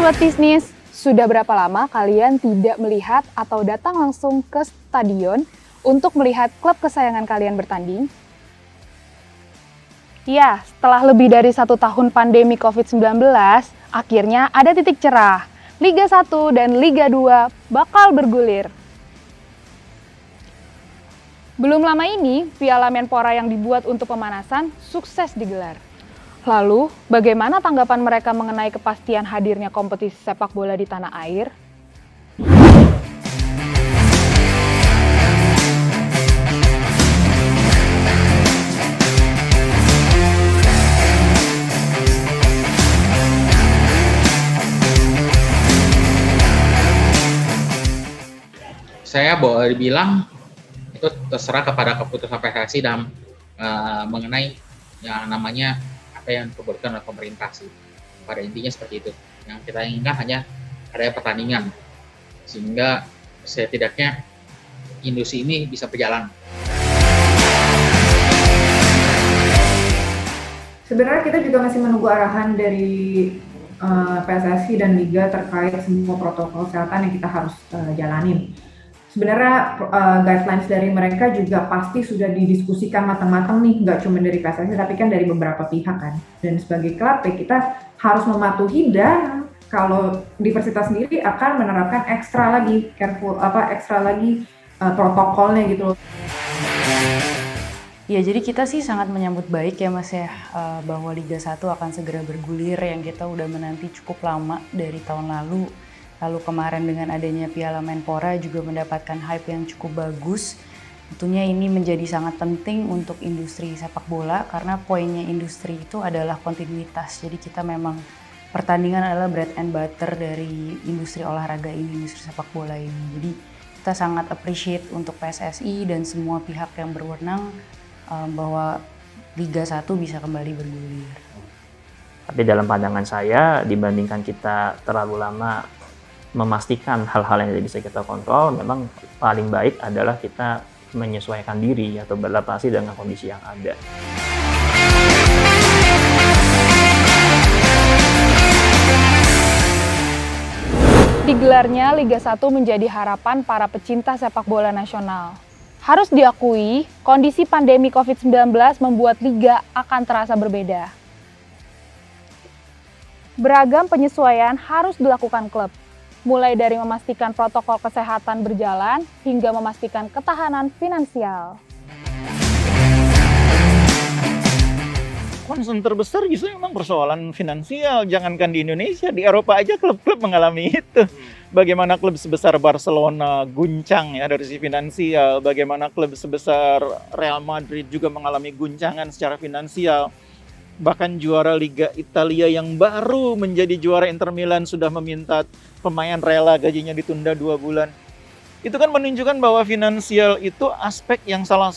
Sobat bisnis, sudah berapa lama kalian tidak melihat atau datang langsung ke stadion untuk melihat klub kesayangan kalian bertanding? Ya, setelah lebih dari 1 tahun pandemi COVID-19, akhirnya ada titik cerah. Liga 1 dan Liga 2 bakal bergulir. Belum lama ini, Piala Menpora yang dibuat untuk pemanasan sukses digelar. Lalu, bagaimana tanggapan mereka mengenai kepastian hadirnya kompetisi sepak bola di tanah air? Saya boleh dibilang itu terserah kepada keputusan PSSI dalam mengenai yang namanya apa yang diperbolehkan oleh pemerintah sih. Pada intinya seperti itu. Yang kita inginkan hanya ada pertandingan sehingga setidaknya industri ini bisa berjalan. Sebenarnya kita juga masih menunggu arahan dari PSSI dan Liga terkait semua protokol kesehatan yang kita harus jalanin. Sebenarnya guidelines dari mereka juga pasti sudah didiskusikan matang-matang nih, nggak cuma dari PSSI tapi kan dari beberapa pihak kan. Dan sebagai klub ya kita harus mematuhi, dan kalau di Persita sendiri akan menerapkan ekstra lagi protokolnya gitu loh. Ya, jadi kita sih sangat menyambut baik ya Mas ya, bahwa Liga 1 akan segera bergulir yang kita udah menanti cukup lama dari tahun lalu. Lalu kemarin dengan adanya Piala Menpora juga mendapatkan hype yang cukup bagus. Tentunya ini menjadi sangat penting untuk industri sepak bola karena poinnya industri itu adalah kontinuitas. Jadi kita memang pertandingan adalah bread and butter dari industri olahraga ini, industri sepak bola ini. Jadi kita sangat appreciate untuk PSSI dan semua pihak yang berwenang bahwa Liga 1 bisa kembali bergulir. Tapi dalam pandangan saya, dibandingkan kita terlalu lama memastikan hal-hal yang tidak bisa kita kontrol, memang paling baik adalah kita menyesuaikan diri atau beradaptasi dengan kondisi yang ada. Digelarnya Liga 1 menjadi harapan para pecinta sepak bola nasional. Harus diakui, kondisi pandemi COVID-19 membuat liga akan terasa berbeda. Beragam penyesuaian harus dilakukan klub, mulai dari memastikan protokol kesehatan berjalan hingga memastikan ketahanan finansial. Concern terbesar justru memang persoalan finansial. Jangankan di Indonesia, di Eropa aja klub-klub mengalami itu. Bagaimana klub sebesar Barcelona guncang ya dari sisi finansial, bagaimana klub sebesar Real Madrid juga mengalami guncangan secara finansial. Bahkan juara Liga Italia yang baru menjadi juara Inter Milan sudah meminta pemain rela gajinya ditunda 2 bulan. Itu kan menunjukkan bahwa finansial itu aspek yang salah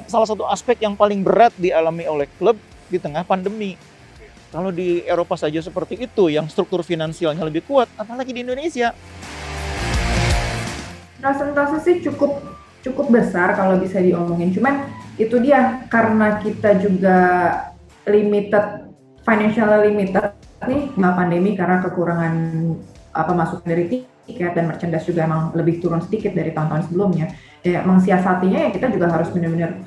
satu aspek yang paling berat dialami oleh klub di tengah pandemi. Kalau di Eropa saja seperti itu, yang struktur finansialnya lebih kuat, apalagi di Indonesia. Persentase sih cukup besar kalau bisa diomongin. Cuman itu dia, karena kita juga financial limited nih sama pandemi karena kekurangan pemasukan dari tiket dan merchandise juga emang lebih turun sedikit dari tahun-tahun sebelumnya. Ya mensiasatinya ya kita juga harus benar-benar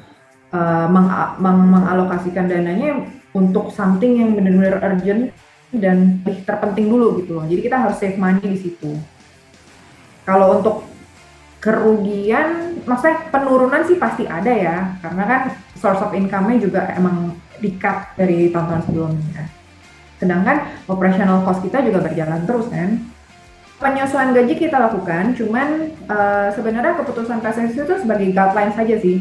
mengalokasikan dananya untuk something yang benar-benar urgent dan terpenting dulu gitu loh. Jadi kita harus save money di situ. Kalau untuk kerugian, maksudnya penurunan sih pasti ada ya, karena kan source of income-nya juga emang di-cut dari tahun-tahun sebelumnya. Sedangkan operational cost kita juga berjalan terus kan. Penyesuaian gaji kita lakukan, cuman sebenarnya keputusan PSSI itu sebagai guideline saja sih.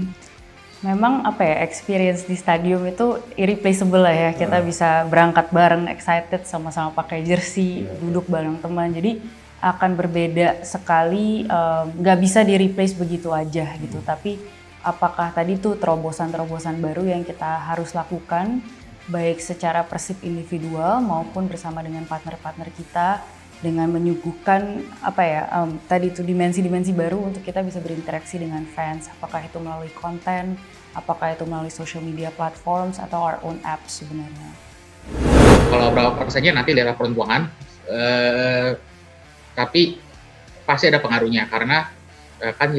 Memang experience di stadium itu irreplaceable lah ya. Kita bisa berangkat bareng, excited, sama-sama pakai jersey, duduk bareng teman. Jadi akan berbeda sekali, nggak bisa di-replace begitu aja gitu. Tapi apakah tadi tuh terobosan-terobosan baru yang kita harus lakukan, baik secara persib individual maupun bersama dengan partner-partner kita, dengan menyuguhkan tadi itu dimensi-dimensi baru untuk kita bisa berinteraksi dengan fans, apakah itu melalui konten, apakah itu melalui social media platforms atau our own apps sebenarnya. Kalau berapa persennya nanti lihat laporan keuangan, Tapi pasti ada pengaruhnya karena kan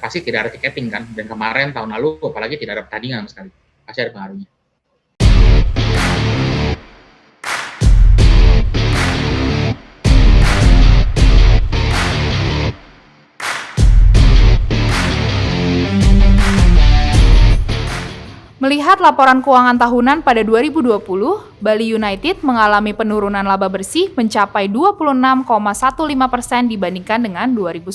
pasti tidak ada tiketing kan, dan kemarin tahun lalu apalagi tidak ada pertandingan sekali, pasti ada pengaruhnya. Melihat laporan keuangan tahunan pada 2020, Bali United mengalami penurunan laba bersih mencapai 26,15% dibandingkan dengan 2019.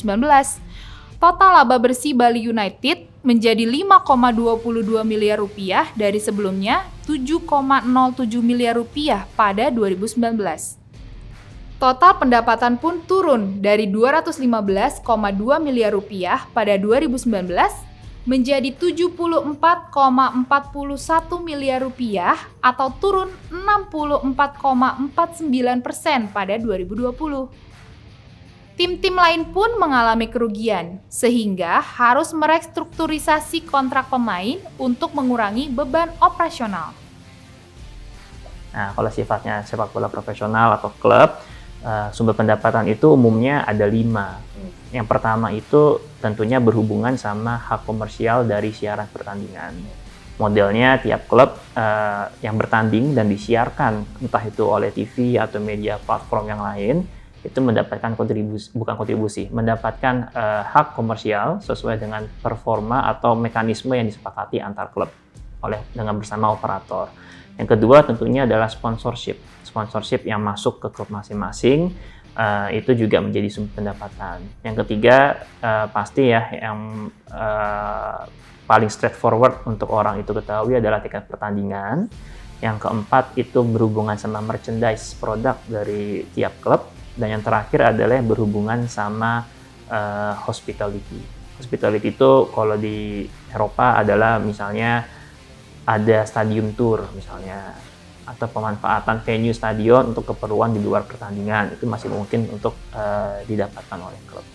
Total laba bersih Bali United menjadi 5,22 miliar rupiah dari sebelumnya 7,07 miliar rupiah pada 2019. Total pendapatan pun turun dari 215,2 miliar rupiah pada 2019 menjadi 74,41 miliar rupiah atau turun 64,49% pada 2020. Tim-tim lain pun mengalami kerugian, sehingga harus merestrukturisasi kontrak pemain untuk mengurangi beban operasional. Nah, kalau sifatnya sepak bola profesional atau klub, sumber pendapatan itu umumnya ada 5. Yang pertama itu tentunya berhubungan sama hak komersial dari siaran pertandingan. Modelnya tiap klub yang bertanding dan disiarkan, entah itu oleh TV atau media platform yang lain, itu mendapatkan mendapatkan hak komersial sesuai dengan performa atau mekanisme yang disepakati antar klub dengan bersama operator. Yang kedua tentunya adalah sponsorship yang masuk ke klub masing-masing. Itu juga menjadi sumber pendapatan. Yang ketiga pasti ya yang paling straightforward untuk orang itu ketahui adalah tiket pertandingan. Yang keempat itu berhubungan sama merchandise produk dari tiap klub. Dan yang terakhir adalah yang berhubungan sama hospitality. Hospitality itu kalau di Eropa adalah misalnya ada stadium tour misalnya, atau pemanfaatan venue stadion untuk keperluan di luar pertandingan, itu masih mungkin untuk didapatkan oleh klub.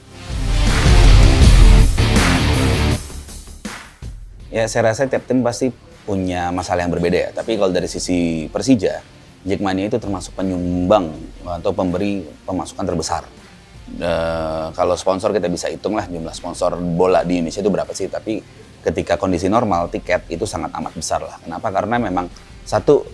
Ya, saya rasa tiap tim pasti punya masalah yang berbeda ya. Tapi kalau dari sisi Persija, Jackmania itu termasuk penyumbang atau pemberi pemasukan terbesar. Kalau sponsor kita bisa hitung lah jumlah sponsor bola di Indonesia itu berapa sih. Tapi ketika kondisi normal, tiket itu sangat amat besar lah. Kenapa? Karena memang satu,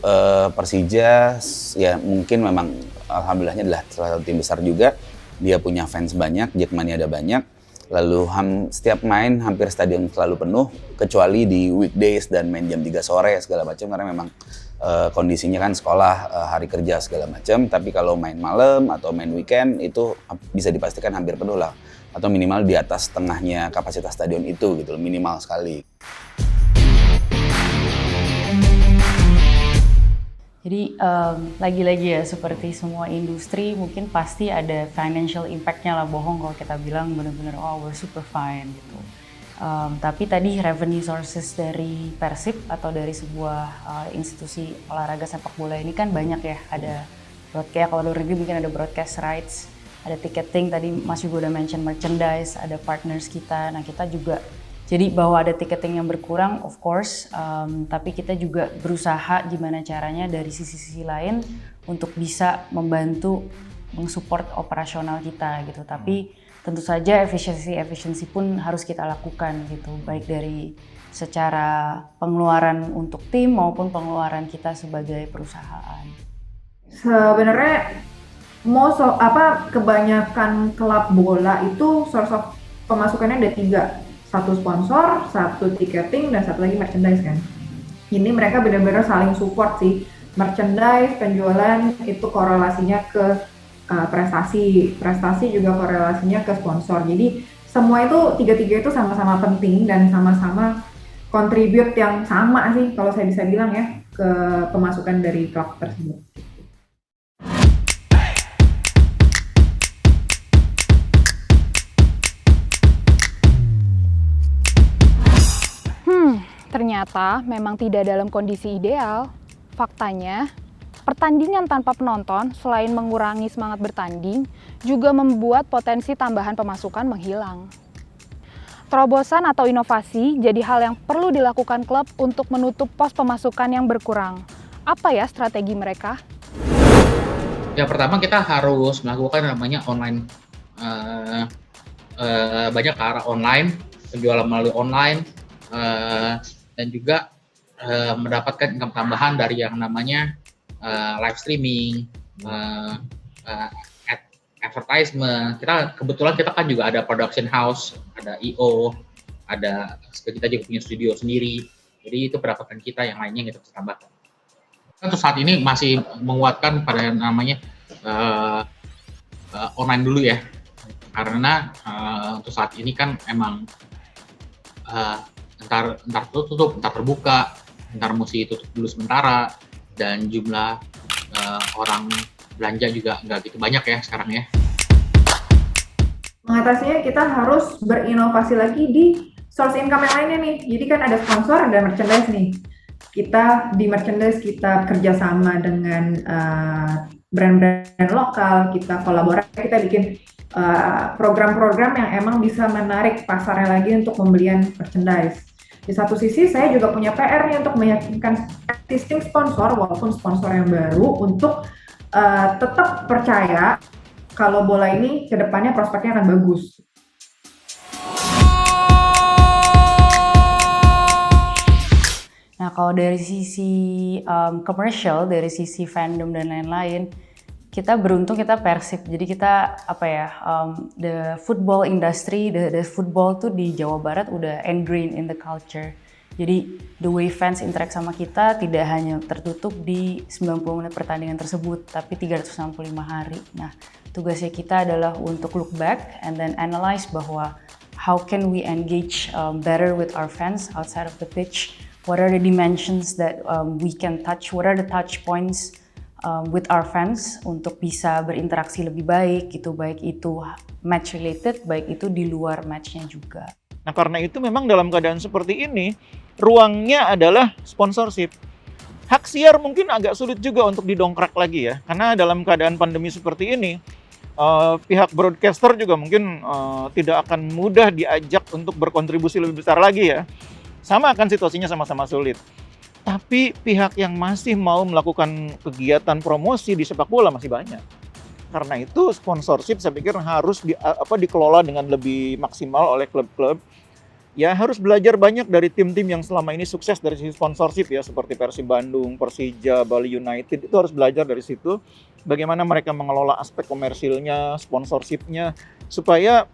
Persija ya mungkin memang alhamdulillahnya adalah salah satu tim besar juga. Dia punya fans banyak, Jackmania ada banyak. Lalu setiap main hampir stadion selalu penuh, kecuali di weekdays dan main jam 3 sore segala macam, karena memang kondisinya kan sekolah, hari kerja segala macam. Tapi kalau main malam atau main weekend itu bisa dipastikan hampir penuh lah. Atau minimal di atas setengahnya kapasitas stadion itu gitu, minimal sekali. Jadi lagi-lagi ya seperti semua industri mungkin pasti ada financial impact-nya lah, bohong kalau kita bilang benar-benar we're super fine gitu. Tapi tadi revenue sources dari Persib atau dari sebuah institusi olahraga sepak bola ini kan banyak ya. Ada broadcast, kalau luar negeri mungkin ada broadcast rights, ada ticketing, tadi Mas juga udah mention merchandise, ada partners kita. Nah kita juga jadi bahwa ada tiketing yang berkurang, of course, tapi kita juga berusaha gimana caranya dari sisi-sisi lain untuk bisa membantu mensupport operasional kita gitu. Tapi tentu saja efisiensi pun harus kita lakukan gitu, baik dari secara pengeluaran untuk tim maupun pengeluaran kita sebagai perusahaan. Sebenarnya kebanyakan klub bola itu source of pemasukannya ada 3. 1 sponsor, 1 tiketing, dan 1 lagi merchandise kan. Ini mereka benar-benar saling support sih. Merchandise, penjualan itu korelasinya ke prestasi juga korelasinya ke sponsor. Jadi semua itu, 3 itu sama-sama penting dan sama-sama contribute yang sama sih kalau saya bisa bilang ya ke pemasukan dari klub tersebut. Ternyata memang tidak dalam kondisi ideal. Faktanya, pertandingan tanpa penonton selain mengurangi semangat bertanding, juga membuat potensi tambahan pemasukan menghilang. Terobosan atau inovasi jadi hal yang perlu dilakukan klub untuk menutup pos pemasukan yang berkurang. Apa ya strategi mereka? Yang pertama kita harus melakukan namanya online, banyak ke arah online, penjualan melalui online, dan juga mendapatkan income tambahan dari yang namanya live streaming, advertisement. Kebetulan kita kan juga ada production house, ada IO, kita juga punya studio sendiri. Jadi itu pendapatan kita yang lainnya kita bisa tambahkan. Untuk saat ini masih menguatkan pada yang namanya online dulu ya, karena untuk saat ini kan emang entar tutup, entar terbuka, entar mesti tutup dulu sementara, dan jumlah orang belanja juga nggak gitu banyak ya sekarang ya. Mengatasinya kita harus berinovasi lagi di source income yang lainnya nih. Jadi kan ada sponsor, ada merchandise nih. Kita di merchandise kita kerjasama dengan brand-brand lokal, kita kolaborasi, kita bikin program-program yang emang bisa menarik pasarnya lagi untuk pembelian merchandise. Di satu sisi saya juga punya PR nih untuk meyakinkan existing sponsor, walaupun sponsor yang baru, untuk tetap percaya kalau bola ini kedepannya prospeknya akan bagus. Nah, kalau dari sisi commercial, dari sisi fandom dan lain-lain, kita beruntung kita Persib. Jadi kita the football industry, the football tuh di Jawa Barat udah ingrained in the culture. Jadi the way fans interact sama kita tidak hanya tertutup di 90 menit pertandingan tersebut, tapi 365 hari. Nah, tugasnya kita adalah untuk look back and then analyze bahwa how can we engage better with our fans outside of the pitch. What are the dimensions that we can touch? What are the touch points with our fans untuk bisa berinteraksi lebih baik gitu, baik itu match related, baik itu di luar matchnya juga. Nah, karena itu memang dalam keadaan seperti ini, ruangnya adalah sponsorship. Hak siar mungkin agak sulit juga untuk didongkrak lagi ya, karena dalam keadaan pandemi seperti ini, pihak broadcaster juga mungkin tidak akan mudah diajak untuk berkontribusi lebih besar lagi ya. Sama kan situasinya sama-sama sulit. Tapi pihak yang masih mau melakukan kegiatan promosi di sepak bola masih banyak. Karena itu sponsorship saya pikir harus dikelola dengan lebih maksimal oleh klub-klub. Ya harus belajar banyak dari tim-tim yang selama ini sukses dari sisi sponsorship ya, seperti Persib Bandung, Persija, Bali United. Itu harus belajar dari situ bagaimana mereka mengelola aspek komersilnya, sponsorshipnya, supaya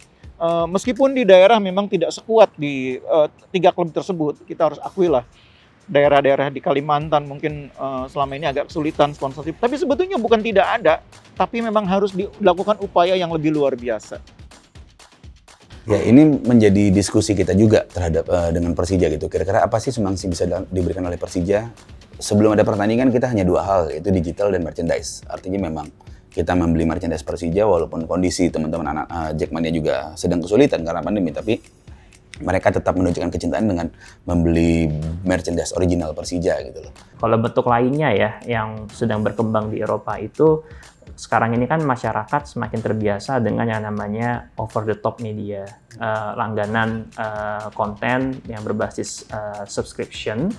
meskipun di daerah memang tidak sekuat di 3 klub tersebut, kita harus akui lah daerah-daerah di Kalimantan mungkin selama ini agak kesulitan sponsorship. Tapi sebetulnya bukan tidak ada, tapi memang harus dilakukan upaya yang lebih luar biasa. Ya, ini menjadi diskusi kita juga terhadap dengan Persija gitu. Kira-kira apa sih sumbangsih bisa diberikan oleh Persija? Sebelum ada pertandingan kita hanya 2 hal, yaitu digital dan merchandise. Artinya memang kita membeli merchandise Persija walaupun kondisi teman-teman anak Jackmania juga sedang kesulitan karena pandemi, tapi mereka tetap menunjukkan kecintaan dengan membeli merchandise original Persija gitu loh. Kalau bentuk lainnya ya yang sedang berkembang di Eropa itu, sekarang ini kan masyarakat semakin terbiasa dengan yang namanya over the top media, langganan konten yang berbasis subscription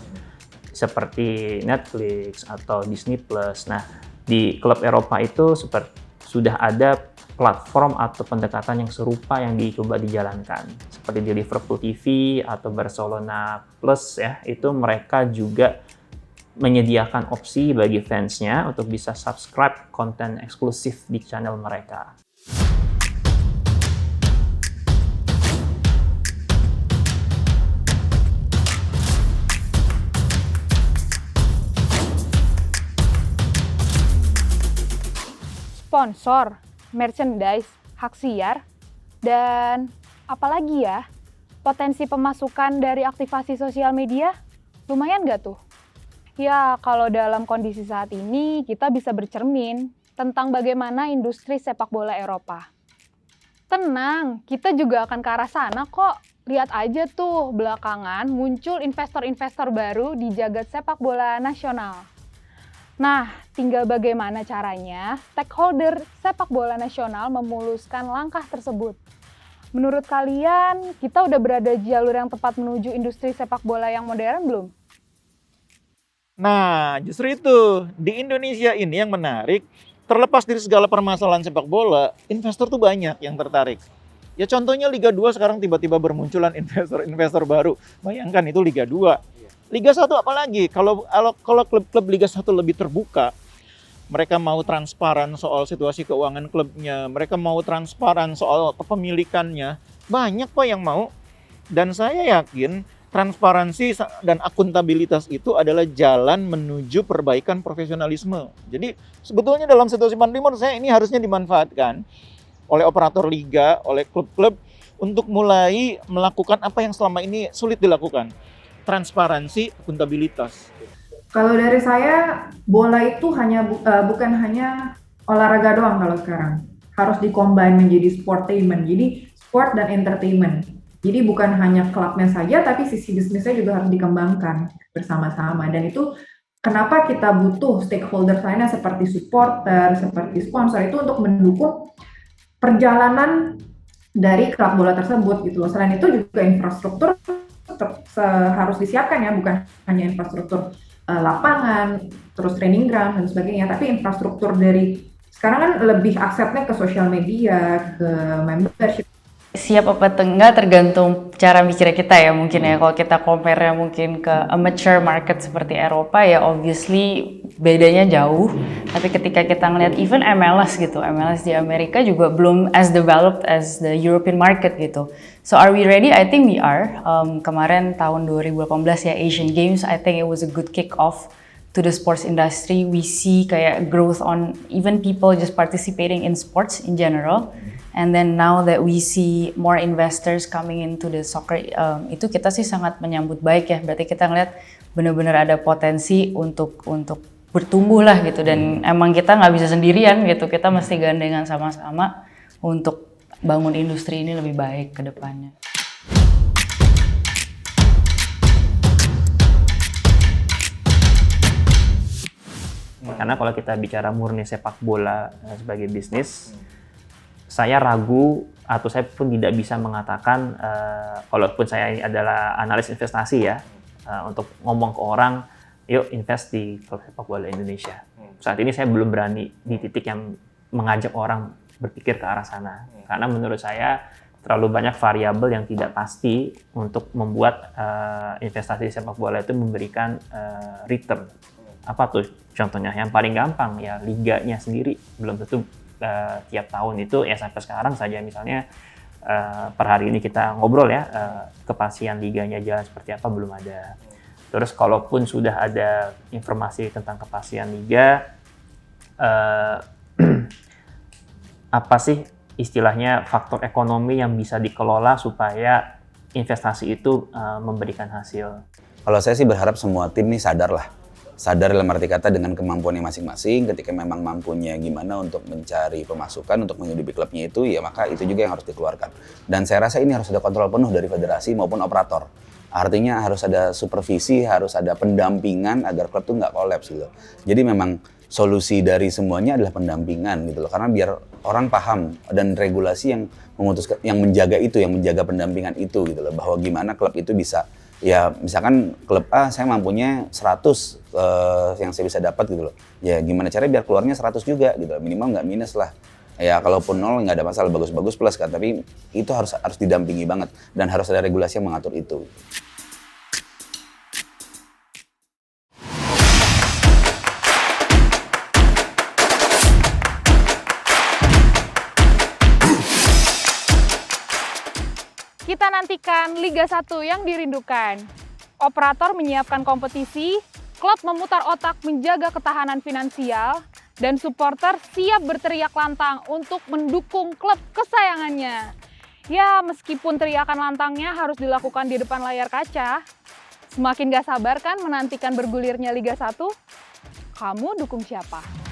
seperti Netflix atau Disney Plus. Nah, di klub Eropa itu sudah ada platform atau pendekatan yang serupa yang dicoba dijalankan. Seperti di Liverpool TV atau Barcelona Plus ya, itu mereka juga menyediakan opsi bagi fansnya untuk bisa subscribe konten eksklusif di channel mereka. Sponsor, merchandise, hak siar, dan apalagi ya, potensi pemasukan dari aktivasi sosial media, lumayan nggak tuh? Ya, kalau dalam kondisi saat ini, kita bisa bercermin tentang bagaimana industri sepak bola Eropa. Tenang, kita juga akan ke arah sana kok. Lihat aja tuh, belakangan muncul investor-investor baru di jagat sepak bola nasional. Nah, tinggal bagaimana caranya stakeholder sepak bola nasional memuluskan langkah tersebut. Menurut kalian, kita udah berada di jalur yang tepat menuju industri sepak bola yang modern belum? Nah, justru itu. Di Indonesia ini yang menarik, terlepas dari segala permasalahan sepak bola, investor tuh banyak yang tertarik. Ya contohnya Liga 2 sekarang tiba-tiba bermunculan investor-investor baru. Bayangkan itu Liga 2. Liga 1 apalagi? Kalau klub-klub Liga 1 lebih terbuka, mereka mau transparan soal situasi keuangan klubnya, mereka mau transparan soal kepemilikannya, banyak kok yang mau. Dan saya yakin transparansi dan akuntabilitas itu adalah jalan menuju perbaikan profesionalisme. Jadi sebetulnya dalam situasi pandemi menurut saya ini harusnya dimanfaatkan oleh operator liga, oleh klub-klub untuk mulai melakukan apa yang selama ini sulit dilakukan. Transparansi, akuntabilitas. Kalau dari saya, bola itu bukan hanya olahraga doang kalau sekarang. Harus dikombin menjadi sportainment. Jadi sport dan entertainment. Jadi bukan hanya klubnya saja, tapi sisi bisnisnya juga harus dikembangkan bersama-sama. Dan itu kenapa kita butuh stakeholder lainnya seperti supporter, seperti sponsor itu untuk mendukung perjalanan dari klub bola tersebut gitu loh. Selain itu juga infrastruktur harus disiapkan ya, bukan hanya infrastruktur lapangan, terus training ground dan sebagainya, tapi infrastruktur dari sekarang kan lebih aksesnya ke sosial media, ke membership. Siap apa enggak tergantung cara mikirnya kita ya mungkin ya. Kalau kita compare mungkin ke a mature market seperti Eropa ya obviously bedanya jauh. Tapi ketika kita ngelihat even MLS gitu, MLS di Amerika juga belum as developed as the European market gitu. So are we ready? I think we are. Kemarin tahun 2018 ya Asian Games, I think it was a good kick off to the sports industry. We see kayak growth on even people just participating in sports in general. And then now that we see more investors coming into the soccer, itu kita sih sangat menyambut baik ya. Berarti kita ngeliat benar-benar ada potensi untuk bertumbuh lah gitu. Dan emang kita nggak bisa sendirian gitu. Kita mesti gandengan sama-sama untuk bangun industri ini lebih baik ke depannya. Karena kalau kita bicara murni sepak bola sebagai bisnis, saya ragu atau saya pun tidak bisa mengatakan, walaupun saya ini adalah analis investasi ya, untuk ngomong ke orang, yuk invest di klub sepak bola Indonesia. Saat ini saya belum berani di titik yang mengajak orang berpikir ke arah sana. Karena menurut saya terlalu banyak variabel yang tidak pasti untuk membuat investasi sepak bola itu memberikan return. Apa tuh contohnya? Yang paling gampang ya liganya sendiri belum tentu tiap tahun itu ya sampai sekarang saja misalnya per hari ini kita ngobrol ya kepastian liganya jalan seperti apa belum ada. Terus kalaupun sudah ada informasi tentang kepastian liga, apa sih istilahnya faktor ekonomi yang bisa dikelola supaya investasi itu memberikan hasil? Kalau saya sih berharap semua tim nih sadar dalam arti kata dengan kemampuannya masing-masing, ketika memang mampunya gimana untuk mencari pemasukan, untuk menghidupi klubnya itu, ya maka itu juga yang harus dikeluarkan. Dan saya rasa ini harus ada kontrol penuh dari federasi maupun operator. Artinya harus ada supervisi, harus ada pendampingan agar klub itu nggak kolaps gitu. Jadi memang solusi dari semuanya adalah pendampingan gitu loh. Karena biar orang paham dan regulasi yang memutuskan, yang menjaga itu, yang menjaga pendampingan itu gitu loh. Bahwa gimana klub itu bisa, ya misalkan klub A saya mampunya 100 yang saya bisa dapat gitu loh. Ya gimana caranya biar keluarnya 100 juga gitu loh. Minimal nggak minus lah. Ya kalaupun 0 nggak ada masalah, bagus-bagus plus kan. Tapi itu harus didampingi banget dan harus ada regulasi yang mengatur itu. Kita nantikan Liga 1 yang dirindukan. Operator menyiapkan kompetisi, klub memutar otak menjaga ketahanan finansial, dan supporter siap berteriak lantang untuk mendukung klub kesayangannya. Ya, meskipun teriakan lantangnya harus dilakukan di depan layar kaca, semakin gak sabar kan menantikan bergulirnya Liga 1? Kamu dukung siapa?